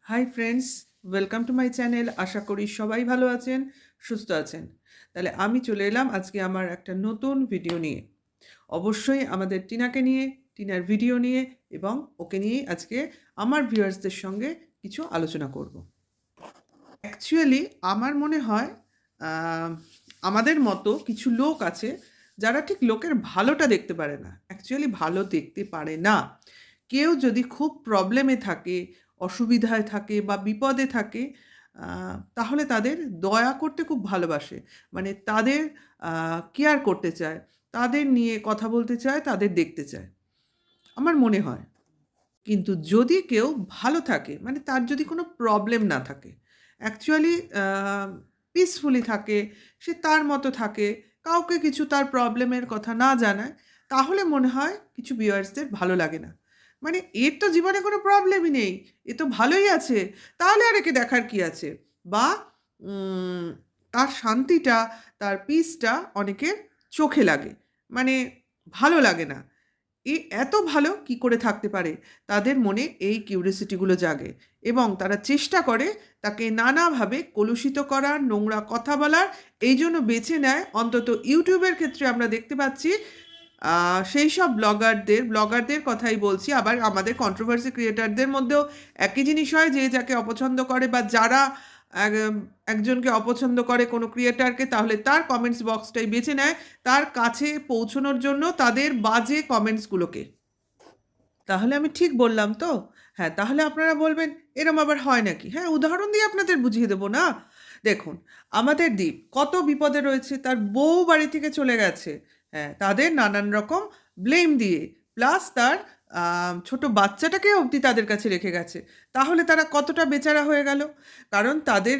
High friends, welcome to my channel. আশা করি সবাই ভালো আছেন, সুস্থ আছেন। তাহলে আমি চলে এলাম আজকে আমার একটা নতুন ভিডিও নিয়ে। অবশ্যই আমাদের টিনাকে নিয়ে, টিনার ভিডিও নিয়ে এবং ওকে নিয়েই আজকে আমার ভিউয়ার্সদের সঙ্গে কিছু আলোচনা করব। অ্যাকচুয়ালি আমার মনে হয় আহ, আমাদের মতো কিছু লোক আছে যারা ঠিক লোকের ভালোটা দেখতে পারে না, অ্যাকচুয়ালি ভালো দেখতে পারে না। কেউ যদি খুব প্রবলেমে থাকে, অসুবিধায় থাকে বা বিপদে থাকে, তাহলে তাদের দয়া করতে খুব ভালোবাসে, মানে তাদের কেয়ার করতে চায়, তাদের নিয়ে কথা বলতে চায়, তাদের দেখতে চায়, আমার মনে হয়। কিন্তু যদি কেউ ভালো থাকে, মানে তার যদি কোনো প্রবলেম না থাকে, অ্যাকচুয়ালি পিসফুলি থাকে, সে তার মতো থাকে, কাউকে কিছু তার প্রবলেমের কথা না জানায়, তাহলে মনে হয় কিছু ভিউয়ার্সদের ভালো লাগে না। মানে এর তো জীবনে কোনো প্রবলেমই নেই, এ তো ভালোই আছে, তাহলে আর একে দেখার কি আছে? বা উম, তার শান্তিটা, তার পিসটা অনেকের চোখে লাগে, মানে ভালো লাগে না। এ এত ভালো কি করে থাকতে পারে? তাদের মনে এই কিউরিওসিটিগুলো জাগে এবং তারা চেষ্টা করে তাকে নানাভাবে কলুষিত করার, নোংরা কথা বলার। এই জন্য বেছে নেয়, অন্তত ইউটিউবের ক্ষেত্রে আমরা দেখতে পাচ্ছি, সেই সব ব্লগারদের কথাই বলছি, আবার আমাদের কন্ট্রোভার্সি ক্রিয়েটারদের মধ্যেও একই জিনিস হয়, যে যাকে অপছন্দ করে বা যারা একজনকে অপছন্দ করে কোনো ক্রিয়েটারকে, তাহলে তার কমেন্টস বক্সটাই বেছে নেয় তার কাছে পৌঁছনোর জন্য তাদের বাজে কমেন্টসগুলোকে। তাহলে আমি ঠিক বললাম তো? হ্যাঁ, তাহলে আপনারা বলবেন এরম আবার হয় নাকি? হ্যাঁ, উদাহরণ দিয়ে আপনাদের বুঝিয়ে দেবো না? দেখুন, আমাদের দ্বীপ কত বিপদে রয়েছে, তার বউ বাড়ি থেকে চলে গেছে। হ্যাঁ, তাদের নানান রকম ব্লেম দিয়ে, প্লাস তার ছোট বাচ্চাটাকে অবধি তাদের কাছে রেখে গেছে। তাহলে তারা কতটা বেচারা হয়ে গেল? কারণ তাদের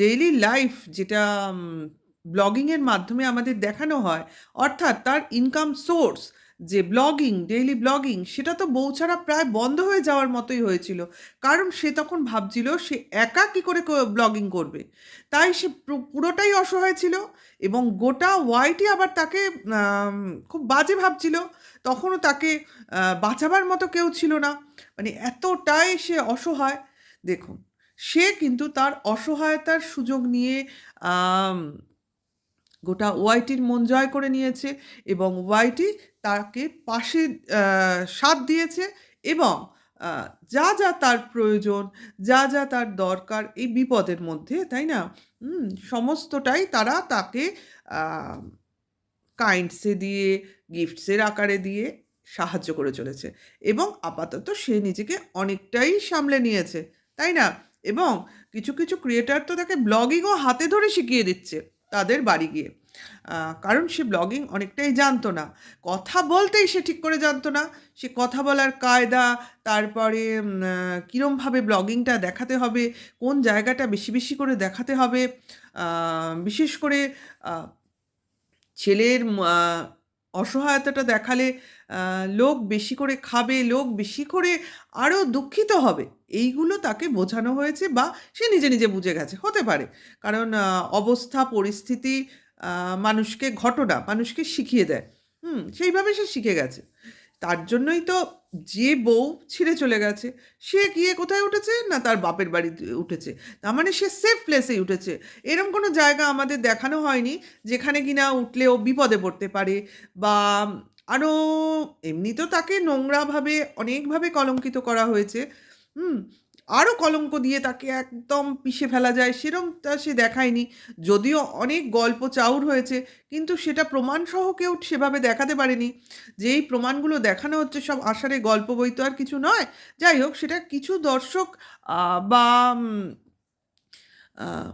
ডেইলি লাইফ যেটা ব্লগিংয়ের মাধ্যমে আমাদের দেখানো হয়, অর্থাৎ তার ইনকাম সোর্স যে ব্লগিং, ডেইলি ব্লগিং, সেটা তো বউ ছাড়া প্রায় বন্ধ হয়ে যাওয়ার মতোই হয়েছিল। কারণ সে তখন ভাবছিল সে একা কী করে ব্লগিং করবে। তাই সে পুরোটাই অসহায় ছিল এবং গোটা ওয়াইটি আবার তাকে আম, খুব বাজে ভাবছিল। তখনও তাকে বাঁচাবার মতো কেউ ছিল না, মানে এতটাই সে অসহায়। দেখুন, সে কিন্তু তার অসহায়তার সুযোগ নিয়ে গোটা ওয়াইটির মন জয় করে নিয়েছে এবং ওয়াইটি তাকে পাশে সাথ দিয়েছে এবং যা যা তার প্রয়োজন, যা যা তার দরকার এই বিপদের মধ্যে, তাই না? সমস্তটাই তারা তাকে কাইন্ডসে দিয়ে, গিফটসের আকারে দিয়ে সাহায্য করে চলেছে এবং আপাতত সে নিজেকে অনেকটাই সামলে নিয়েছে, তাই না? এবং কিছু কিছু ক্রিয়েটার তো তাকে ব্লগিংও হাতে ধরে শিখিয়ে দিচ্ছে তাদের বাড়ি গিয়ে। কারণ সে ব্লগিং অনেকটাই জানতো না, কথা বলতেই সে ঠিক করে জানতো না। সে কথা বলার কায়দা, তারপরে কীরমভাবে ব্লগিংটা দেখাতে হবে, কোন জায়গাটা বেশি বেশি করে দেখাতে হবে, বিশেষ করে ছেলের অসহায়তাটা দেখালে লোক বেশি করে খাবে, লোক বেশি করে আরও দুঃখিত হবে, এইগুলো তাকে বোঝানো হয়েছে বা সে নিজে নিজে বুঝে গেছে, হতে পারে। কারণ অবস্থা, পরিস্থিতি, মানুষকে, ঘটনা মানুষকে শিখিয়ে দেয়। সেইভাবে সে শিখে গেছে। তার জন্যই তো যে বউ ছেড়ে চলে গেছে, সে গিয়ে কোথায় উঠেছে না, তার বাপের বাড়িতে উঠেছে। তার মানে সে সেফ প্লেসেই উঠেছে। এরম কোনো জায়গা আমাদের দেখানো হয়নি যেখানে কিনা উঠলে ও বিপদে পড়তে পারে, বা আরও এমনি তো তাকে নোংরাভাবে অনেকভাবে কলঙ্কিত করা হয়েছে। হুম আরও কলঙ্ক দিয়ে তাকে একদম পিষে ফেলা যায় সেরমটা সে দেখায়নি। যদিও অনেক গল্প চাউর হয়েছে, কিন্তু সেটা প্রমাণসহ কেউ সেভাবে দেখাতে পারেনি। যেই প্রমাণগুলো দেখানো হচ্ছে সব আষাঢ়ে গল্প বই, তো আর কিছু নয়। যাই হোক, সেটা কিছু দর্শক বা আহ,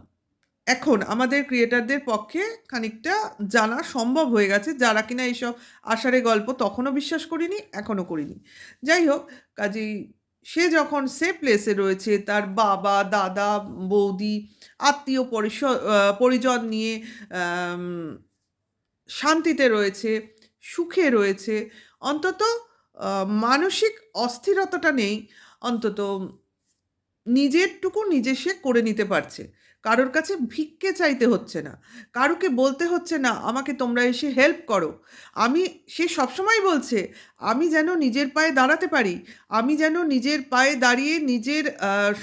এখন আমাদের ক্রিয়েটারদের পক্ষে খানিকটা জানা সম্ভব হয়ে গেছে, যারা কিনা এইসব আষাঢ়ে গল্প তখনও বিশ্বাস করিনি, এখনও করিনি। যাই হোক, কাজেই সে যখন সে প্লেসে রয়েছে, তার বাবা, দাদা, বৌদি, আত্মীয় পরিজন নিয়ে আম, শান্তিতে রয়েছে, সুখে রয়েছে, অন্তত মানসিক অস্থিরতাটা নেই, অন্তত নিজেরটুকু নিজে সে করে নিতে পারছে, কারোর কাছে ভিক্ষে চাইতে হচ্ছে না, কারুকে বলতে হচ্ছে না আমাকে তোমরা এসে হেল্প করো। আমি, সে সবসময় বলছে আমি যেন নিজের পায়ে দাঁড়াতে পারি, আমি যেন নিজের পায়ে দাঁড়িয়ে নিজের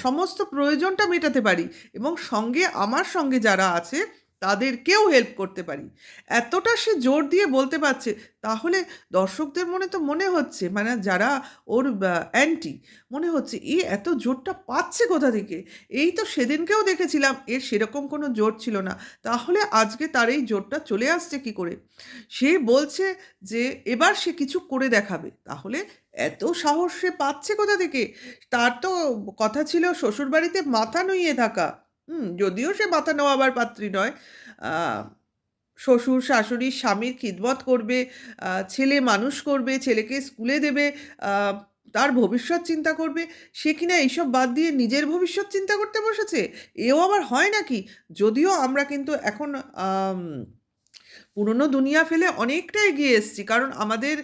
সমস্ত প্রয়োজনটা মেটাতে পারি এবং সঙ্গে আমার সঙ্গে যারা আছে তাদেরকেও হেল্প করতে পারি। এতটা সে জোর দিয়ে বলতে পারছে, তাহলে দর্শকদের মনে তো মনে হচ্ছে, মানে যারা ওর অ্যান্টি, মনে হচ্ছে এ এত জোরটা পাচ্ছে কোথা থেকে? এই তো সেদিনকেও দেখেছিলাম এর সেরকম কোনো জোর ছিল না, তাহলে আজকে তার এই জোরটা চলে আসছে কি করে? সে বলছে যে এবার সে কিছু করে দেখাবে, তাহলে এত সাহস সে পাচ্ছে কোথা থেকে? তার তো কথা ছিল শ্বশুরবাড়িতে মাথা নুইয়ে থাকা। যদিও সে মাথা নোয়াবার পাত্রী নয়। আহ, শ্বশুর শাশুড়ি স্বামীর খিদমত করবে, ছেলে মানুষ করবে, ছেলেকে স্কুলে দেবে, আহ, তার ভবিষ্যৎ চিন্তা করবে। সে কিনা এইসব বাদ দিয়ে নিজের ভবিষ্যৎ চিন্তা করতে বসেছে। এও আবার হয় নাকি? যদিও আমরা কিন্তু এখন পুরনো দুনিয়া ফেলে অনেকটা এগিয়ে এসেছি, কারণ আমাদের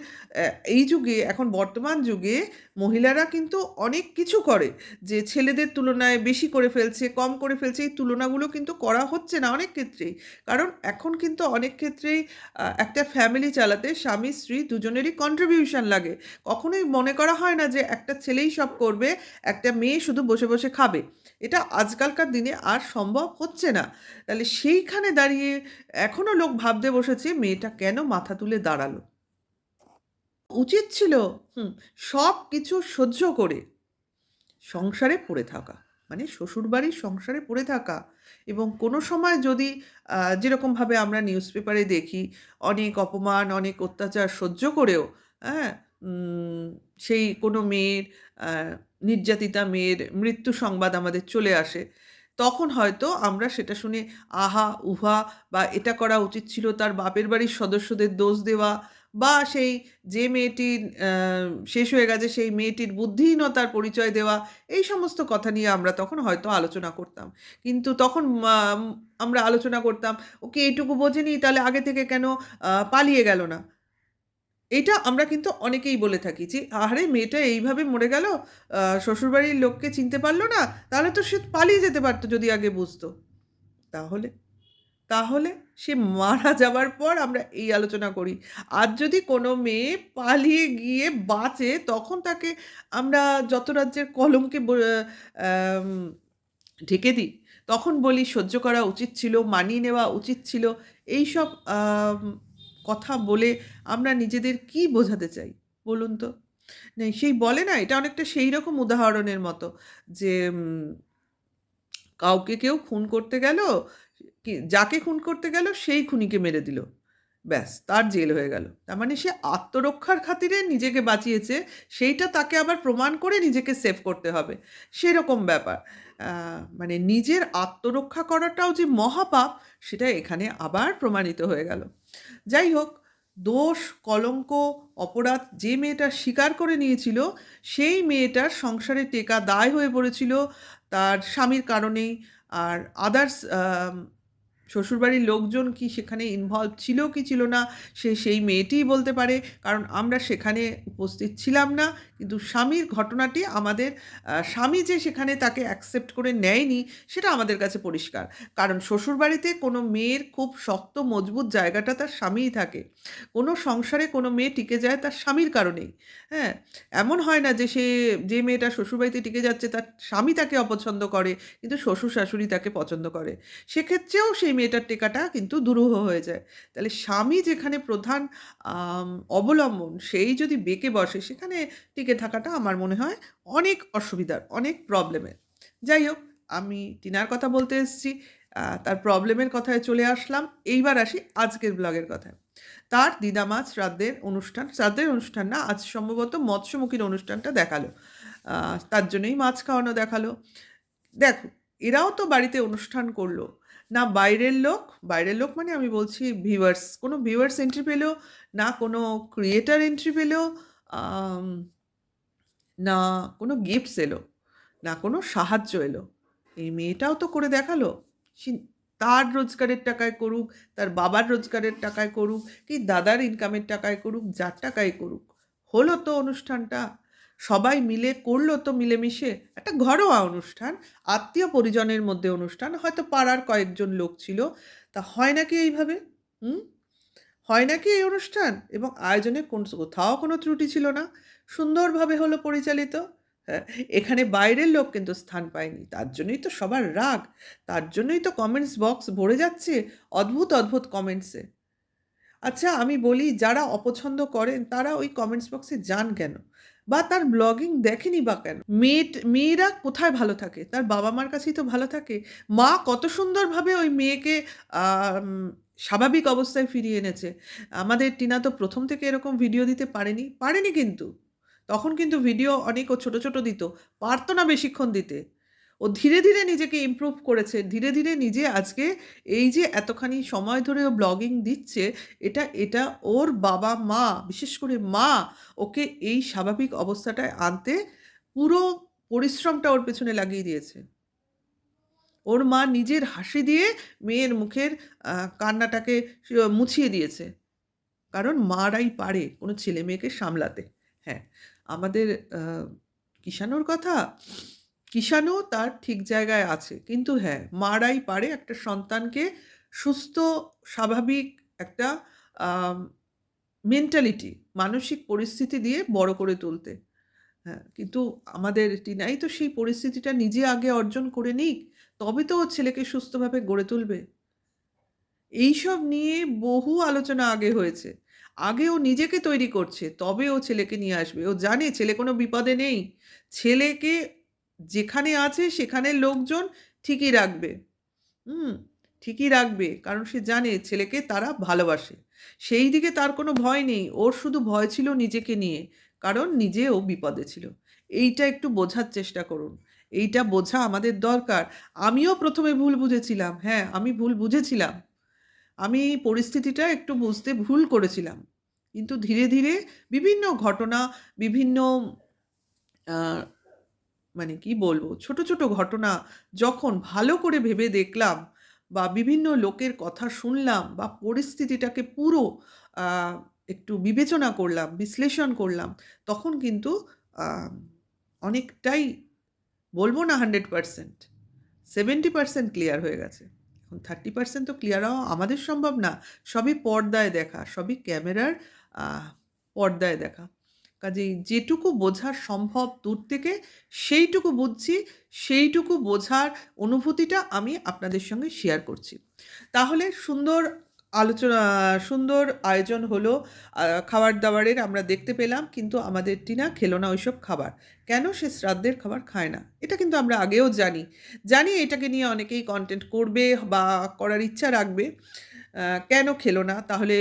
এই যুগে, এখন বর্তমান যুগে মহিলারা কিন্তু অনেক কিছু করে, যে ছেলেদের তুলনায় বেশি করে ফেলছে, কম করে ফেলছে, এই তুলনাগুলো কিন্তু করা হচ্ছে না অনেক ক্ষেত্রেই। কারণ এখন কিন্তু অনেক ক্ষেত্রেই একটা ফ্যামিলি চালাতে স্বামী স্ত্রী দুজনেরই কন্ট্রিবিউশন লাগে। কখনোই মনে করা হয় না যে একটা ছেলেই সব করবে, একটা মেয়ে শুধু বসে বসে খাবে। এটা আজকালকার দিনে আর সম্ভব হচ্ছে না। তাহলে সেইখানে দাঁড়িয়ে এখনো লোক ভাবতে বসেছে মেয়েটা কেন মাথা তুলে দাঁড়ালো। উচিত ছিল সব কিছু সহ্য করে সংসারে পড়ে থাকা, মানে শ্বশুরবাড়ির সংসারে পড়ে থাকা। এবং কোনো সময় যদি যেরকমভাবে আমরা নিউজ পেপারে দেখি, অনেক অপমান অনেক অত্যাচার সহ্য করেও, হ্যাঁ, সেই কোনো মেয়ের, নির্যাতিতা মেয়ের মৃত্যু সংবাদ আমাদের চলে আসে, তখন হয়তো আমরা সেটা শুনে আহা উহা, বা এটা করা উচিত ছিল তার বাপের বাড়ির সদস্যদের দোষ দেওয়া, বা সেই যে মেয়েটির শেষ হয়ে গেছে সেই মেয়েটির বুদ্ধিহীনতার পরিচয় দেওয়া, এই সমস্ত কথা নিয়ে আমরা তখন হয়তো আলোচনা করতাম। কিন্তু তখন আমরা আলোচনা করতাম, ওকে এইটুকু বোঝেনি, তাহলে আগে থেকে কেন পালিয়ে গেল না? এটা আমরা কিন্তু অনেকেই বলে থাকি যে আরে মেয়েটা এইভাবে মরে গেল, শ্বশুরবাড়ির লোককে চিনতে পারলো না, তাহলে তো সে পালিয়ে যেতে পারতো যদি আগে বুঝতো। তাহলে তাহলে সে মারা যাবার পর আমরা এই আলোচনা করি। আর যদি কোনো মেয়ে পালিয়ে গিয়ে বাঁচে, তখন তাকে আমরা যত রাজ্যের কলঙ্কে আম ঢেকে দিই। তখন বলি সহ্য করা উচিত ছিল, মানিয়ে নেওয়া উচিত ছিল। এইসব কথা বলে আমরা নিজেদের কি বোঝাতে চাই বলুন তো? নেই, সেই বলে না, এটা অনেকটা সেই রকম উদাহরণের মতো যে কাউকে কেউ খুন করতে গেল, যাকে খুন করতে গেল সেই খুনিকে মেরে দিল, ব্যাস তার জেল হয়ে গেল। তার মানে সে আত্মরক্ষার খাতিরে নিজেকে বাঁচিয়েছে, সেইটা তাকে আবার প্রমাণ করে নিজেকে সেভ করতে হবে, সেরকম ব্যাপার। মানে নিজের আত্মরক্ষা করাটাও যে মহাপাপ, সেটা এখানে আবার প্রমাণিত হয়ে গেল। যাই হোক, দোষ কলঙ্ক অপরাধ যে মেয়েটা স্বীকার করে নিয়েছিল, সেই মেয়েটার সংসারে টেকা দায় হয়ে পড়েছিল তার স্বামীর কারণেই। আর আদার্স শ্বশুরবাড়ির লোকজন কি সেখানে ইনভলভ ছিল কি ছিল না, সেই মেয়েটিই বলতে পারে, কারণ আমরা সেখানে উপস্থিত ছিলাম না। কিন্তু স্বামীর ঘটনাটি আমাদের, স্বামী যে সেখানে তাকে অ্যাকসেপ্ট করে নেয়নি সেটা আমাদের কাছে পরিষ্কার। কারণ শ্বশুরবাড়িতে কোনো মেয়ের খুব শক্ত মজবুত জায়গাটা তার স্বামীই থাকে। কোনো সংসারে কোনো মেয়ে টিকে যায় তার স্বামীর কারণেই। হ্যাঁ, এমন হয় না যে যে মেয়েটা শ্বশুরবাড়িতে টিকে যাচ্ছে তার স্বামী তাকে অপছন্দ করে, কিন্তু শ্বশুর শাশুড়ি তাকে পছন্দ করে, সেক্ষেত্রেও সেই মেয়েটার টেকাটা কিন্তু দুরূহ হয়ে যায়। তাহলে স্বামী যেখানে প্রধান আম, অবলম্বন, সেই যদি বেঁকে বসে, সেখানে টিকে থাকাটা আমার মনে হয় অনেক অসুবিধার, অনেক প্রবলেমের। যাই হোক, আমি টিনার কথা বলতে এসেছি, তার প্রবলেমের কথায় চলে আসলাম। এইবার আসি আজকের ব্লগের কথায়। তার দিদামাছ শ্রাদ্ধের অনুষ্ঠান না, আজ সম্ভবত মৎস্যমুখীর অনুষ্ঠানটা দেখালো, তার জন্যই মাছ খাওয়ানো দেখালো। দেখো, এরাও তো বাড়িতে অনুষ্ঠান করলো, না বাইরের লোক মানে আমি বলছি ভিউয়ার্স, কোনো ভিউয়ার্স এন্ট্রি পেলো, না কোনো ক্রিয়েটার এন্ট্রি পেলো, আম, না কোনো গিফটস এলো, না কোনো সাহায্য এলো। এই মেয়েটাও তো করে দেখালো। সে তার রোজগারের টাকায় করুক, তার বাবার রোজগারের টাকায় করুক, কি দাদার ইনকামের টাকায় করুক, যার টাকায় করুক, হলো তো অনুষ্ঠানটা। সবাই মিলে করলো তো মিলেমিশে একটা ঘরোয়া অনুষ্ঠান, আত্মীয় পরিজনের মধ্যে অনুষ্ঠান, হয়তো পাড়ার কয়েকজন লোক ছিল। তা হয় নাকি এইভাবে? হুম? হয় নাকি এই অনুষ্ঠান? এবং আয়োজনে কোথাও কোনো ত্রুটি ছিল না। সুন্দরভাবে হলো পরিচালিত। হ্যাঁ, এখানে বাইরের লোক কিন্তু স্থান পায়নি। তার জন্যই তো সবার রাগ। তার জন্যই তো কমেন্টস বক্স ভরে যাচ্ছে অদ্ভুত, অদ্ভুত কমেন্টসে। আচ্ছা আমি বলি যারা অপছন্দ করেন তারা ওই কমেন্টস বক্সে যান কেন? বা তার ব্লগিং দেখেনি বা কেন? মেয়েরা কোথায় ভালো থাকে? তার বাবা-মার কাছেই তো ভালো থাকে। মা কত সুন্দরভাবে ওই মেয়েকে আম স্বাভাবিক অবস্থায় ফিরিয়ে এনেছে। আমাদের টিনা তো ১ম থেকে এরকম ভিডিও দিতে পারেনি। পারেনি কিন্তু। তখন কিন্তু ভিডিও অনেক ও ছোট, ছোট দিত। পারত না বেশিক্ষণ দিতে। ও ধীরে, ধীরে নিজেকে ইমপ্রুভ করেছে। ধীরে, ধীরে নিজে আজকে এই যে এতখানি সময় ধরে ও ব্লগিং দিচ্ছে, এটা ওর বাবা-মা, বিশেষ করে মা ওকে এই স্বাভাবিক অবস্থাটায় আনতে পুরো পরিশ্রমটা ওর পেছনে লাগিয়ে দিয়েছে। ওর মা নিজের হাসি দিয়ে মেয়ের মুখের কান্নাটাকে মুছিয়ে দিয়েছে। কারণ মারাই পারে কোনো ছেলেমেয়েকে সামলাতে। হ্যাঁ, আমাদের আ কিষাণুর কথা, কিষাণু তার ঠিক জায়গায় আছে। কিন্তু হ্যাঁ, মারাই পারে একটা সন্তানকে সুস্থ, স্বাভাবিক একটা আম মেন্টালিটি, মানসিক পরিস্থিতি দিয়ে বড় করে তুলতে। হ্যাঁ, কিন্তু আমাদের টিনাই তো সেই পরিস্থিতিটা নিজে আগে অর্জন করে নিক, তবে তো ওর ছেলেকে সুস্থভাবে গড়ে তুলবে। এইসব নিয়ে বহু আলোচনা আগে হয়েছে। আগে ও নিজেকে তৈরি করছে, তবে ও ছেলেকে নিয়ে আসবে। ও জানে ছেলে কোনো বিপদে নেই। ছেলেকে যেখানে আছে সেখানের লোকজন ঠিকই রাখবে। হুম? ঠিকই রাখবে। কারণ সে জানে ছেলেকে তারা ভালোবাসে। সেই দিকে তার কোনো ভয় নেই। ওর শুধু ভয় ছিল নিজেকে নিয়ে। কারণ নিজে ও বিপদে ছিল। এইটা একটু বোঝার চেষ্টা করুন। এইটা বোঝা আমাদের দরকার। আমিও ১ম এ ভুল বুঝেছিলাম। হ্যাঁ, আমি ভুল বুঝেছিলাম। আমি পরিস্থিতিটা একটু বুঝতে ভুল করেছিলাম। কিন্তু ধীরে, ধীরে বিভিন্ন ঘটনা, বিভিন্ন আ মানে কি বলবো? ছোট, ছোট ঘটনা যখন ভালো করে ভেবে দেখলাম বা বিভিন্ন লোকের কথা শুনলাম বা পরিস্থিতিটাকে পুরো আ একটু বিবেচনা করলাম, বিশ্লেষণ করলাম, তখন কিন্তু আ অনেকটাই বলবো না 100% 70% ক্লিয়ার হয়ে গেছে। এখন 30% তো ক্লিয়ার হওয়া আমাদের সম্ভব না। সবই পর্দায় দেখা, সবই ক্যামেরার আ পর্দায় দেখা। কাজেই যেটুকু বোঝা সম্ভব দূর থেকে সেইটুকু বুঝছি, সেইটুকু বোঝার অনুভূতিটা আমি আপনাদের সঙ্গে শেয়ার করছি। তাহলে আলোচনা সুন্দর আয়োজন হলো। খাবার-দাবারের আমরা দেখতে পেলাম কিন্তু আমাদের টিনা খেলো না ওইসব খাবার। কেন? সে শ্রাদ্ধের খাবার খায় না। এটা কিন্তু আমরা আগেও জানি। জানি এটাকে নিয়ে অনেকেই কনটেন্ট করবে বা করার ইচ্ছা রাখবে। আ কেন খেলো না? তাহলে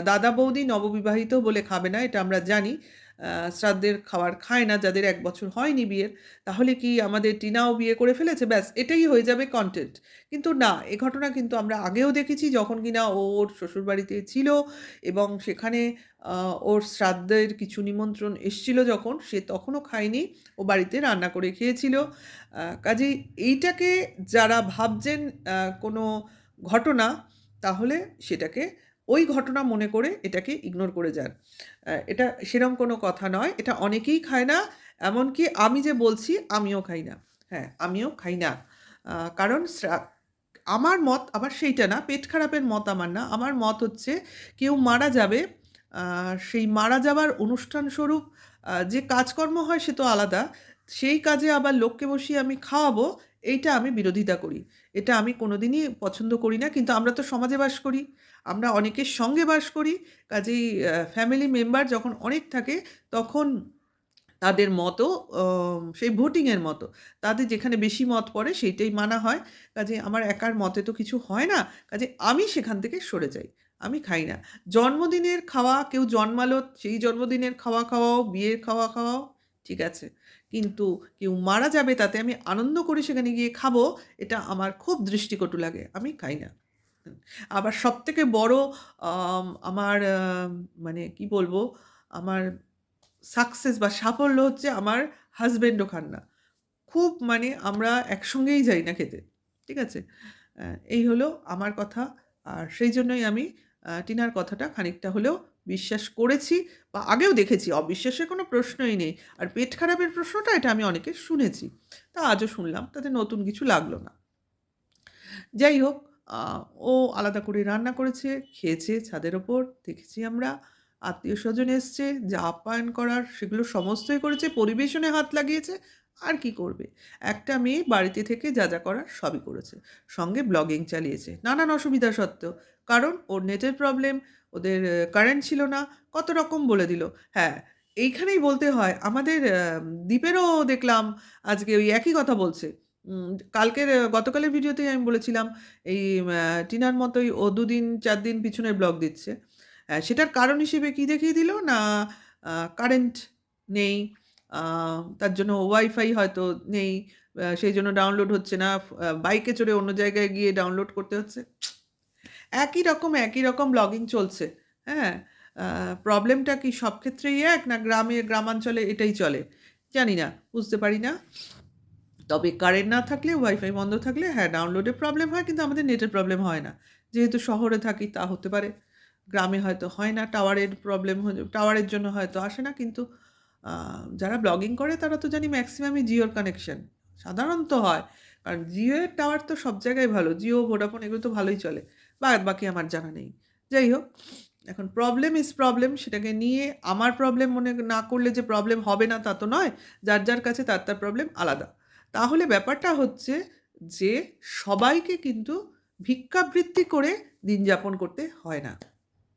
দাদা-বৌদি নববিবাহিত বলে খাবে না এটা আমরা জানি। আ শ্রাদ্ধের খাবার খায় না যাদের ১ বছর হয়নি বিয়ের। তাহলে কি আমাদের টিনাও বিয়ে করে ফেলেছে? ব্যাস এটাই হয়ে যাবে কনটেন্ট। কিন্তু না, এ ঘটনা কিন্তু আমরা আগেও দেখেছি যখন কিনা ও ওর শ্বশুরবাড়িতে ছিল এবং সেখানে আ ওর শ্রাদ্ধের কিছু নিমন্ত্রণ এসছিল যখন, সে তখনও খায়নি। ও বাড়িতে রান্না করে খেয়েছিল। কাজেই এইটাকে যারা ভাবছেন কোনো ঘটনা, তাহলে সেটাকে ওই ঘটনা মনে করে এটাকে ইগনোর করে যান। এটা সেরম কোনো কথা নয়। এটা অনেকেই খায় না। এমনকি আমি যে বলছি আমিও খাই না। হ্যাঁ, আমিও খাই না। কারণ আমার মত আবার সেইটা না, পেট খারাপের মত আমার না। আমার মত হচ্ছে কেউ মারা যাবে, আ সেই মারা যাওয়ার অনুষ্ঠান স্বরূপ যে কাজকর্ম হয় সে তো আলাদা। সেই কাজে আবার লোককে বসিয়ে আমি খাওয়াবো, এইটা আমি বিরোধিতা করি। এটা আমি কোনোদিনই পছন্দ করি না। কিন্তু আমরা তো সমাজে বাস করি। আমরা অনেকের সঙ্গে বাস করি। কাজেই ফ্যামিলি মেম্বার যখন অনেক থাকে তখন তাদের মতও সেই ভোটিংয়ের মতো। তাদের যেখানে বেশি মত পড়ে সেইটাই মানা হয়। কাজেই আমার একার মতে তো কিছু হয় না। কাজেই আমি সেখান থেকে সরে যাই। আমি খাই না। জন্মদিনের খাওয়া কেউ জন্মালো সেই জন্মদিনের খাওয়া খাওয়াও, বিয়ের খাওয়া খাওয়াও ঠিক আছে। কিন্তু কেউ মারা যাবে তাতে আমি আনন্দ করে সেখানে গিয়ে খাবো, এটা আমার খুব দৃষ্টিকটু লাগে। আমি খাই না। হুম। আবার সবথেকে বড় আমার মানে কি বলবো? আমার সাকসেস বা সাফল্য হচ্ছে আমার হাসব্যান্ডও খান না। খুব মানে আমরা একসঙ্গেই যাই না খেতে। ঠিক আছে? এই হলো আমার কথা। আর সেইজন্যই আমি টিনার কথাটা খানিকটা হলেও বিশ্বাস করেছি বা আগেও দেখেছি, অবিশ্বাসের কোনো প্রশ্নই নেই। আর পেট খারাপের প্রশ্নটা এটা আমি অনেকের শুনেছি, তা আজও শুনলাম, তাতে নতুন কিছু লাগলো না। যাই হোক, আ ও আলাদা করে রান্না করেছে, খেয়েছে ছাদের ওপর, দেখেছি আমরা। আত্মীয়স্বজন এসছে, যা আপ্যায়ন করার সেগুলো সমস্তই করেছে, পরিবেশনে হাত লাগিয়েছে। আর কি করবে? একটা মেয়ে বাড়িতে থেকে যা, যা করার সবই করেছে। সঙ্গে ব্লগিং চালিয়েছে, নানান অসুবিধা সত্ত্বেও। কারণ ওর নেটের প্রবলেম, ওদের কারেন্ট ছিল না, কত রকম বলে দিল। হ্যাঁ, এইখানেই বলতে হয়, আমাদের দীপেরও দেখলাম আজকে ওই একই কথা বলছে। উম গতকালের ভিডিওতেই আমি বলেছিলাম, এই টিনার মতোই ও ২ দিন ৪ দিন পিছনের ব্লগ দিচ্ছে। সেটার কারণ হিসেবে কি দেখিয়ে দিল না, কারেন্ট নেই, আ তার জন্য ওয়াইফাই হয়তো নেই, সেইজন্য ডাউনলোড হচ্ছে না। বাইকে চড়ে অন্য জায়গায় গিয়ে ডাউনলোড করতে হচ্ছে। একই রকম ব্লগিং চলছে। হ্যাঁ? আ প্রবলেমটা কি সব ক্ষেত্রেই এক, না গ্রামাঞ্চলে এটাই চলে? জানি না, বুঝতে পারি না। তবে কারেন্ট না থাকলে, ওয়াইফাই বন্ধ থাকলে হ্যাঁ, ডাউনলোডে প্রবলেম হয়, কিন্তু আমাদের নেটের প্রবলেম হয় না। যেহেতু শহরে থাকি তা হতে পারে। গ্রামে হয়তো হয় না, টাওয়ারের প্রবলেম টাওয়ারের জন্য হয়তো আসে না। কিন্তু আ যারা ব্লগিং করে তারা তো জানি ম্যাক্সিমামই জিওর কানেকশন। সাধারণত হয়। কারণ জিওর টাওয়ার তো সব জায়গায় ভালো। জিও, ভোডাফোন এগুলো তো ভালোই চলে। বাদ বাকি আমার জানা নেই। যাই হোক, এখন প্রবলেম ইজ প্রবলেম, সেটাকে নিয়ে আমার প্রবলেম মনে না করলে যে প্রবলেম হবে না তা তো নয়। যার কাছে তার প্রবলেম আলাদা। তাহলে ব্যাপারটা হচ্ছে যে সবাইকে কিন্তু ভিক্ষাবৃত্তি করে দিন যাপন করতে হয় না।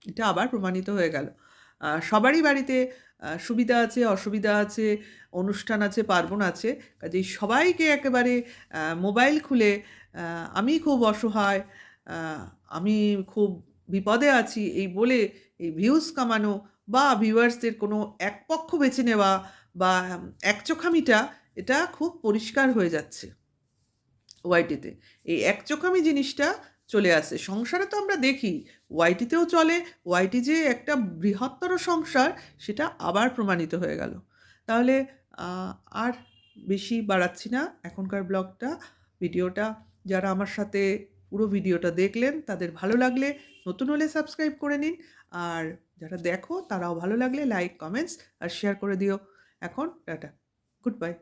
এটা আবার প্রমাণিত হয়ে গেল। সবারই বাড়িতে সুবিধা আছে, অসুবিধা আছে, অনুষ্ঠান আছে, পার্বণ আছে। কাজেই সবাইকে একেবারে মোবাইল খুলে আ আমি খুব অসহায়, আ আমি খুব বিপদে আছি এই বলে এই ভিউজ কামানো বা ভিউয়ার্সদের কোনো এক পক্ষ বেছে নেওয়া বা একচোখামিটা, এটা খুব পরিষ্কার হয়ে যাচ্ছে ওয়াইটিতে। এই একচোখামি জিনিসটা চলে আসে। সংসারে তো আমরা দেখি, ওয়াইটিতেও চলে। ওয়াইটি যে একটা বৃহত্তর সংসার, সেটা আবার প্রমাণিত হয়ে গেল। তাহলে আ আর বেশি বাড়াচ্ছি না এখনকার ব্লগটা, ভিডিওটা। যারা আমার সাথে পুরো ভিডিওটা দেখলেন, তাদের ভালো লাগলে নতুন হলে সাবস্ক্রাইব করে নিন। আর যারা দেখো তারাও ভালো লাগলে লাইক, কমেন্টস আর শেয়ার করে দিও। এখন টাটা। Good bye.